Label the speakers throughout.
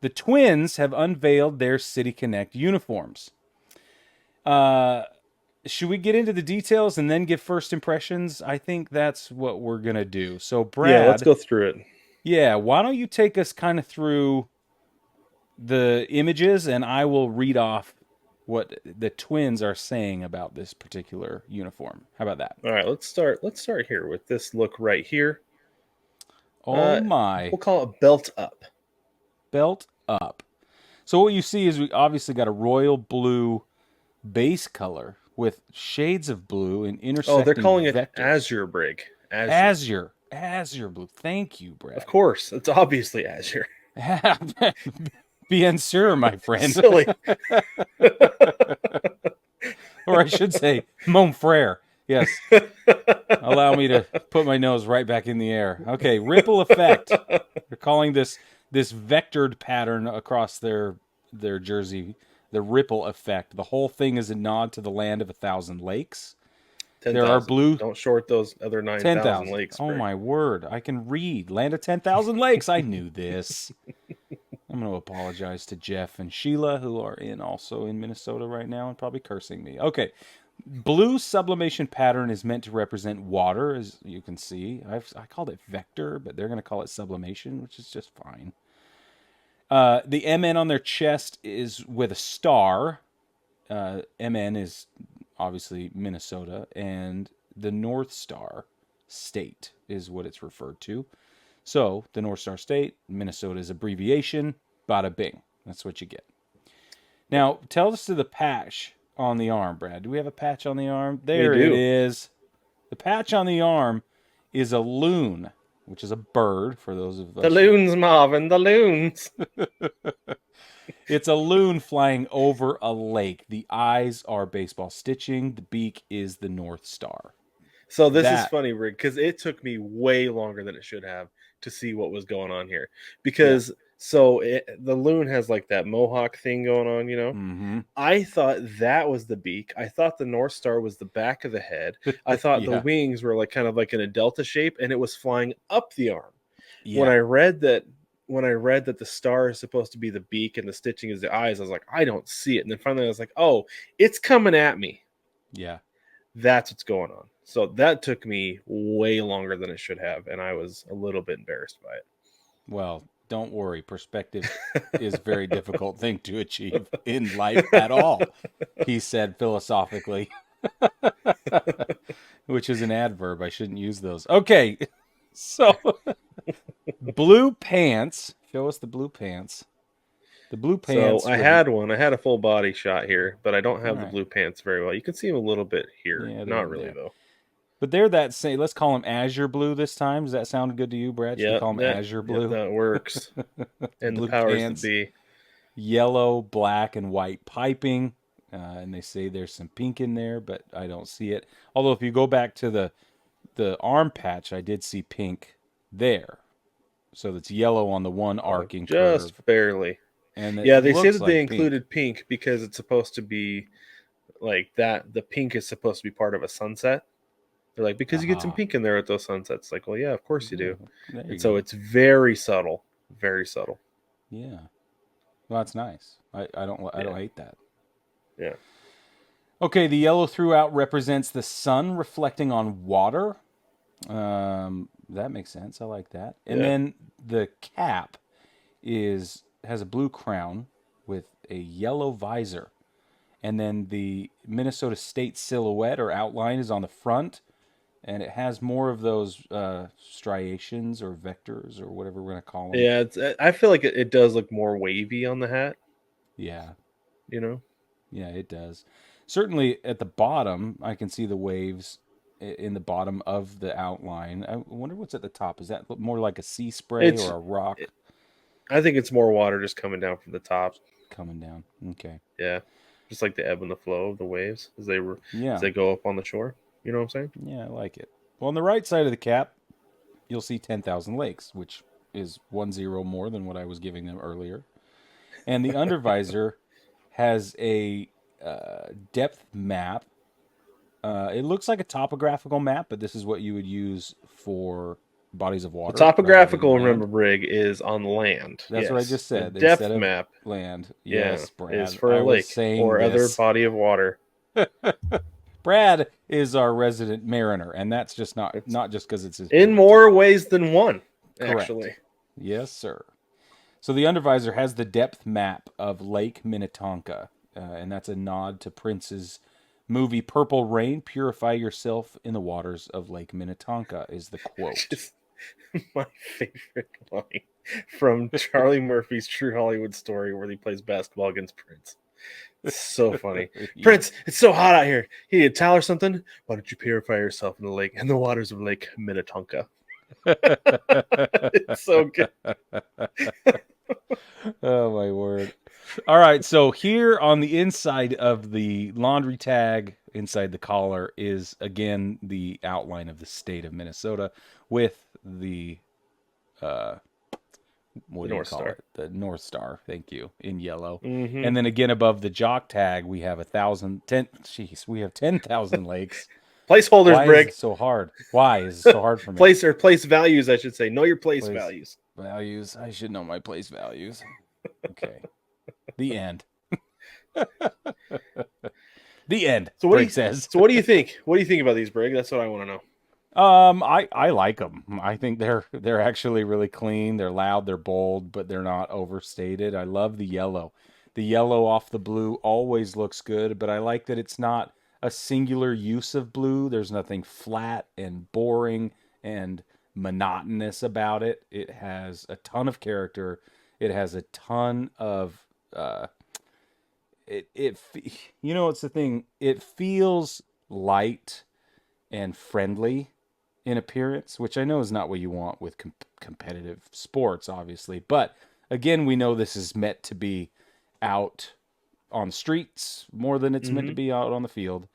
Speaker 1: The Twins have unveiled their City Connect uniforms. Uh, should we get into the details and then give first impressions? I think that's what we're gonna do. So,
Speaker 2: Yeah, let's
Speaker 1: Brad,
Speaker 2: go through it.
Speaker 1: yeah, why don't you take us kind of through the images, and I will read off what the Twins are saying about this particular uniform. How about that?
Speaker 2: All right, let's start here with this look right here.
Speaker 1: Oh
Speaker 2: Uh,
Speaker 1: my,
Speaker 2: we'll call it belt up.
Speaker 1: belt up. So what you see is we obviously got a royal blue base color with shades of blue and
Speaker 2: Oh, they're
Speaker 1: intersecting
Speaker 2: calling it
Speaker 1: vectors.
Speaker 2: Azure Brig. Azure.
Speaker 1: Azure blue. Thank you,
Speaker 2: Of
Speaker 1: Brad.
Speaker 2: course, it's obviously Azure.
Speaker 1: Bien sûr, my friend.
Speaker 2: Silly.
Speaker 1: Or I should say, mon frere. Yes, allow me to put my nose right back in the air. Okay, ripple effect. They're calling this vectored pattern across their jersey the ripple effect. The whole thing is a nod to the land of 1,000 lakes. There are
Speaker 2: 10,000.
Speaker 1: blue
Speaker 2: Don't short those other 9,000
Speaker 1: 10,000.
Speaker 2: lakes,
Speaker 1: Oh
Speaker 2: Brig.
Speaker 1: my word! I can read. Land of 10,000 lakes. I knew this. I'm going to apologize to Jeff and Sheila, who are also in Minnesota right now and probably cursing me. Okay, blue sublimation pattern is meant to represent water, as you can see. I called it vector, but they're going to call it sublimation, which is just fine. The MN on their chest is with a star. MN is obviously Minnesota, and the North Star State is what it's referred to. So the North Star State, Minnesota's abbreviation, bada bing. That's what you get. Now, tell us to the patch on the arm, Brad. Do we have a patch on the arm?
Speaker 2: We
Speaker 1: There it
Speaker 2: do.
Speaker 1: is. The patch on the arm is a loon, which is a bird for those of
Speaker 2: The
Speaker 1: us who.
Speaker 2: loons, Marvin, the loons.
Speaker 1: It's a loon flying over a lake. The eyes are baseball stitching. The beak is the North Star.
Speaker 2: So this is
Speaker 1: That,
Speaker 2: funny, Rick, because it took me way longer than it should have to see what was going on here.
Speaker 1: yeah.
Speaker 2: Because the loon has like that mohawk thing going on, you know.
Speaker 1: Mm-hmm.
Speaker 2: I thought that was the beak. I thought the North Star was the back of the head. I thought the
Speaker 1: Yeah.
Speaker 2: wings were like kind of like in a delta shape, and it was flying up the arm. When
Speaker 1: Yeah.
Speaker 2: I read that, when I read that the star is supposed to be the beak and the stitching is the eyes, I was like, I don't see it. And then finally, I was like, oh, it's coming at me.
Speaker 1: Yeah.
Speaker 2: That's what's going on. So that took me way longer than it should have, and I was a little bit embarrassed by
Speaker 1: Well, don't worry. Perspective is a very difficult thing to achieve in life at all, he said philosophically, which is an adverb. I shouldn't use those. Okay. So, blue pants. Show us the blue pants. The blue
Speaker 2: So
Speaker 1: pants
Speaker 2: I
Speaker 1: with.
Speaker 2: had one. I had a full body shot here, but I don't
Speaker 1: All
Speaker 2: have the
Speaker 1: right.
Speaker 2: blue pants very well. You can see them a little bit here.
Speaker 1: Yeah, they're
Speaker 2: Not
Speaker 1: in
Speaker 2: really
Speaker 1: there.
Speaker 2: though.
Speaker 1: But they're that same. Let's call them azure blue this time. Does that sound good to you, Brad? Should we
Speaker 2: Yep,
Speaker 1: call them azure blue?
Speaker 2: that works. And the
Speaker 1: Blue
Speaker 2: powers that
Speaker 1: pants,
Speaker 2: be.
Speaker 1: yellow, black, and white piping. And they say there's some pink in there, but I don't see it. Although if you go back to the arm patch, I did see pink there. So it's yellow on the one arcing curve,
Speaker 2: Just barely.
Speaker 1: and it
Speaker 2: Yeah, they say
Speaker 1: looks
Speaker 2: that they
Speaker 1: like pink.
Speaker 2: included pink because it's supposed to be like that. The pink is supposed to be part of a sunset. They're like, because you get some
Speaker 1: Aha.
Speaker 2: pink in there with those sunsets. Like, well, yeah, of course you
Speaker 1: Yeah,
Speaker 2: do.
Speaker 1: there you
Speaker 2: And so
Speaker 1: go.
Speaker 2: it's very subtle. Very subtle.
Speaker 1: Yeah. Well, that's nice. I
Speaker 2: Yeah.
Speaker 1: don't hate that.
Speaker 2: Yeah.
Speaker 1: Okay, the yellow throughout represents the sun reflecting on water. That makes sense. I like that. And
Speaker 2: Yeah.
Speaker 1: then the cap is has a blue crown with a yellow visor. And then the Minnesota State silhouette or outline is on the front, and it has more of those striations or vectors or whatever we're going to call them.
Speaker 2: Yeah. I feel like it does look more wavy on the hat,
Speaker 1: Yeah,
Speaker 2: you know?
Speaker 1: yeah, it does. Certainly at the bottom, I can see the waves in the bottom of the outline. I wonder what's at the top. Is that more like a sea spray
Speaker 2: It's,
Speaker 1: or a rock
Speaker 2: I think it's more water just coming down from the top.
Speaker 1: coming down? Okay.
Speaker 2: Yeah. Just like the ebb and the flow of the waves as
Speaker 1: Yeah.
Speaker 2: they go up on the shore. You know what I'm saying?
Speaker 1: Yeah, I like it. Well, on the right side of the cap, you'll see 10,000 lakes, which is 1 0 more than what I was giving them earlier. And the undervisor has a depth map. It looks like a topographical map, but this is what you would use for bodies of
Speaker 2: The
Speaker 1: water rather than
Speaker 2: topographical,
Speaker 1: land.
Speaker 2: remember, Brig, is on land.
Speaker 1: That's what I
Speaker 2: Yes.
Speaker 1: just
Speaker 2: The
Speaker 1: said. Instead
Speaker 2: depth
Speaker 1: of
Speaker 2: map,
Speaker 1: land.
Speaker 2: yeah,
Speaker 1: Yes,
Speaker 2: is
Speaker 1: Brad.
Speaker 2: for a
Speaker 1: I was
Speaker 2: lake
Speaker 1: saying
Speaker 2: or other
Speaker 1: this.
Speaker 2: body of water.
Speaker 1: Brad is our resident mariner, and that's just
Speaker 2: It's
Speaker 1: not just because it's his
Speaker 2: in
Speaker 1: birthday.
Speaker 2: more ways than one,
Speaker 1: Correct.
Speaker 2: actually.
Speaker 1: Yes, sir. So the undervisor has the depth map of Lake Minnetonka, and that's a nod to Prince's movie Purple Rain. Purify yourself in the waters of Lake Minnetonka is the quote.
Speaker 2: Just my favorite line from Charlie Murphy's True Hollywood Story, where he plays basketball against Prince. It's so funny.
Speaker 1: Yeah.
Speaker 2: Prince, it's so hot out here. You need a towel or something? Why don't you purify yourself in the waters of Lake Minnetonka? It's so good.
Speaker 1: Oh my word. All right, so here on the inside of the laundry tag, inside the collar, is again the outline of the state of Minnesota with the uh what
Speaker 2: The
Speaker 1: do you
Speaker 2: North
Speaker 1: call
Speaker 2: Star.
Speaker 1: it? The North Star, thank you, in yellow.
Speaker 2: Mm-hmm.
Speaker 1: And then again above the jock tag, we have 10,000 lakes.
Speaker 2: Placeholders,
Speaker 1: Why is
Speaker 2: Brig.
Speaker 1: it so hard? Why is it so hard for me?
Speaker 2: Place values, I should say. Know your place
Speaker 1: Place
Speaker 2: values.
Speaker 1: values. I should know my place values. Okay. The end. The end.
Speaker 2: So what do
Speaker 1: Brig
Speaker 2: you
Speaker 1: says.
Speaker 2: so what do you think? What do you think about these, Brig? That's what I want to know.
Speaker 1: I like them. I think they're actually really clean. They're loud. They're bold, but they're not overstated. I love the yellow. The yellow off the blue always looks good, but I like that it's not a singular use of blue. There's nothing flat and boring and monotonous about it. It has a ton of character. It has a ton of you know, it's the thing. It feels light and friendly in appearance, which I know is not what you want with competitive sports, obviously. But again, we know this is meant to be out on the streets more than it's meant to
Speaker 2: Mm-hmm.
Speaker 1: be out on the field.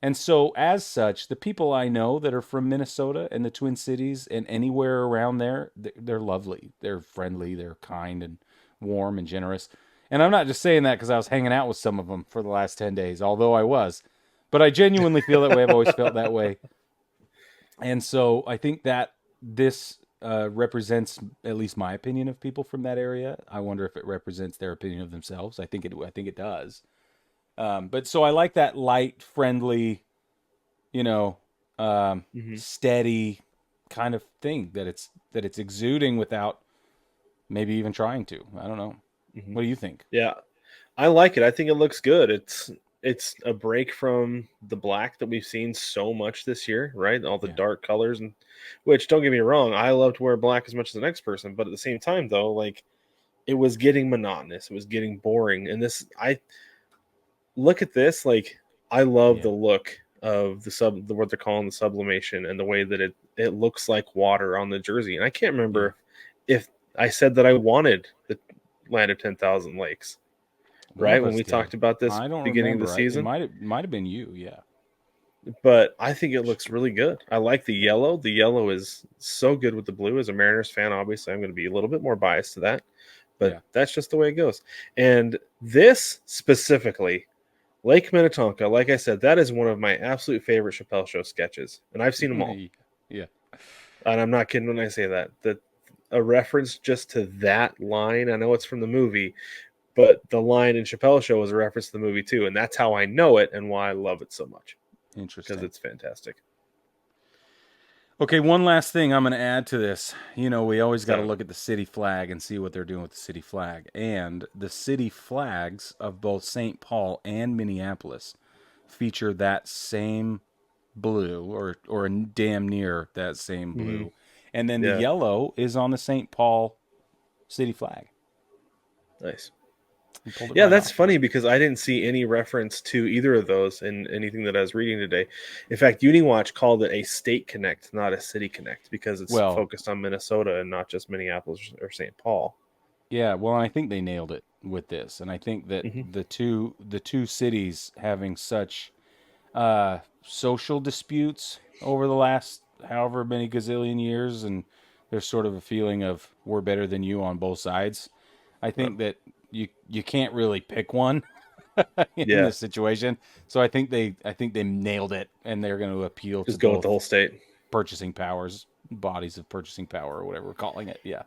Speaker 1: And so, as such, the people I know that are from Minnesota and the Twin Cities and anywhere around there, they're lovely. They're friendly. They're kind and warm and generous. And I'm not just saying that because I was hanging out with some of them for the last 10 days, although I was. But I genuinely feel that way. I've always felt that way. And so I think that this represents at least my opinion of people from that area. I wonder if it represents their opinion of themselves. I think it does. But so I like that light, friendly, you know,
Speaker 2: Mm-hmm.
Speaker 1: steady kind of thing that it's exuding without maybe even trying to. I don't know.
Speaker 2: Mm-hmm.
Speaker 1: What do you think?
Speaker 2: Yeah, I like it. I think it looks good. It's a break from the black that we've seen so much this year, right? All the
Speaker 1: Yeah.
Speaker 2: dark colors, and which, don't get me wrong, I love to wear black as much as the next person, but at the same time though, like, it was getting monotonous, it was getting boring. And this, I look at this, like, I love
Speaker 1: Yeah.
Speaker 2: the look of what they're calling the sublimation, and the way that it looks like water on the jersey. And I can't
Speaker 1: Yeah.
Speaker 2: remember if I said that I wanted the land of 10,000 lakes,
Speaker 1: One
Speaker 2: right?
Speaker 1: of
Speaker 2: When
Speaker 1: us
Speaker 2: we
Speaker 1: did.
Speaker 2: talked about this
Speaker 1: I don't
Speaker 2: beginning of the
Speaker 1: remember. It
Speaker 2: season.
Speaker 1: might have been you. Yeah.
Speaker 2: But I think it looks really good. I like the yellow. The yellow is so good with the blue. As a Mariners fan, obviously, I'm going to be a little bit more biased to that, but
Speaker 1: Yeah.
Speaker 2: that's just the way it goes. And this specifically, Lake Minnetonka, like I said, that is one of my absolute favorite Chappelle Show sketches, and I've seen them all.
Speaker 1: Yeah.
Speaker 2: And I'm not kidding when I say that. That a reference just to that line. I know it's from the movie, but the line in Chappelle Show is a reference to the movie too, and that's how I know it and why I love it so much, because
Speaker 1: Interesting.
Speaker 2: it's fantastic.
Speaker 1: Okay, one last thing I'm going to add to this. You know, we always got to
Speaker 2: So,
Speaker 1: look at the city flag and see what they're doing with the city flag. And the city flags of both St. Paul and Minneapolis feature that same blue or damn near that same
Speaker 2: mhm,
Speaker 1: blue. And then the
Speaker 2: yeah,
Speaker 1: yellow is on the St. Paul city flag.
Speaker 2: nice.
Speaker 1: He pulled it
Speaker 2: Yeah,
Speaker 1: right
Speaker 2: that's
Speaker 1: off.
Speaker 2: funny because I didn't see any reference to either of those in anything that I was reading today. In fact, UniWatch called it a state connect, not a city connect, because it's
Speaker 1: Well,
Speaker 2: focused on Minnesota and not just Minneapolis or St. Paul.
Speaker 1: yeah, well, I think they nailed it with this. And I think that
Speaker 2: Hmm.
Speaker 1: the two cities having such social disputes over the last however many gazillion years, and there's sort of a feeling of we're better than you on both sides. I think that you can't really pick one in
Speaker 2: Yeah,
Speaker 1: this situation. So I think they nailed it, and they're going to appeal to
Speaker 2: just go with the
Speaker 1: both
Speaker 2: whole state.
Speaker 1: purchasing powers. bodies of purchasing power or whatever we're calling it. Yeah.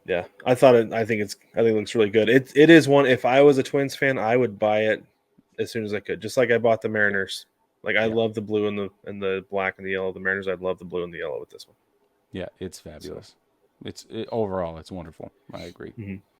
Speaker 2: Yeah, I think it looks really good. It is one. If I was a Twins fan, I would buy it as soon as I could. Just like I bought the Mariners. Like I
Speaker 1: Yeah.
Speaker 2: love the blue and the black and the yellow. The Mariners, I'd love the blue and the yellow with this one.
Speaker 1: Yeah. It's
Speaker 2: So
Speaker 1: fabulous. Overall, it's wonderful. I agree.
Speaker 2: mhm.